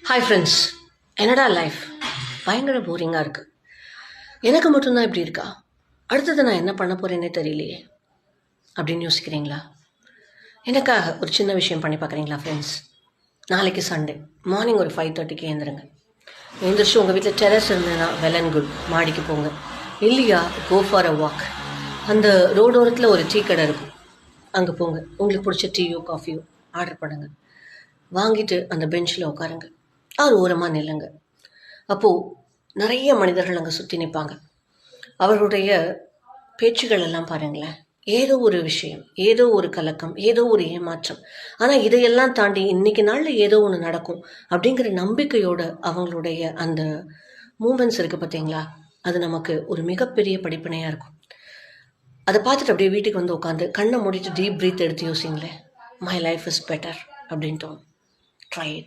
Hi friends, என்னடா life பயங்கர போரிங்காக இருக்குது. எனக்கு மட்டும்தான் இப்படி இருக்கா? அடுத்தது நான் என்ன பண்ண போகிறேன்னே தெரியலையே அப்படின்னு யோசிக்கிறீங்களா? எனக்காக ஒரு சின்ன விஷயம் பண்ணி பார்க்குறீங்களா ஃப்ரெண்ட்ஸ்? நாளைக்கு சண்டே மார்னிங் ஒரு 5:30க்கு எழுந்துருங்க. எழுந்திரிச்சு உங்கள் வீட்டில் டெரஸ் இருந்ததுன்னா வெல் அண்ட் குட், மாடிக்கு போங்க. இல்லையா கோ ஃபார் அ வாக். அந்த ரோடோரத்தில் ஒரு டீ கடை இருக்கும், அங்கே போங்க. உங்களுக்கு பிடிச்ச டீயோ காஃபியோ ஆர்டர் பண்ணுங்கள். வாங்கிட்டு அந்த பெஞ்சில் உட்காருங்க. அது ஓரமாக நில்லுங்க. அப்போது நிறைய மனிதர்கள் அங்கே சுற்றி நிற்பாங்க. அவர்களுடைய பேச்சுகள் எல்லாம் பாருங்களேன், ஏதோ ஒரு விஷயம், ஏதோ ஒரு கலக்கம், ஏதோ ஒரு ஏமாற்றம். ஆனால் இதையெல்லாம் தாண்டி இன்னைக்கு நாளில் ஏதோ ஒன்று நடக்கும் அப்படிங்கிற நம்பிக்கையோட அவங்களுடைய அந்த மூமெண்ட்ஸ் இருக்குது பார்த்தீங்களா? அது நமக்கு ஒரு மிகப்பெரிய படிப்பினையாக இருக்கும். அதை பார்த்துட்டு அப்படியே வீட்டுக்கு வந்து உட்காந்து கண்ணை மூடிட்டு டீப் ப்ரீத் எடுத்து யோசிங்களேன், மை லைஃப் இஸ் பெட்டர் அப்படின்ட்டு. Try it.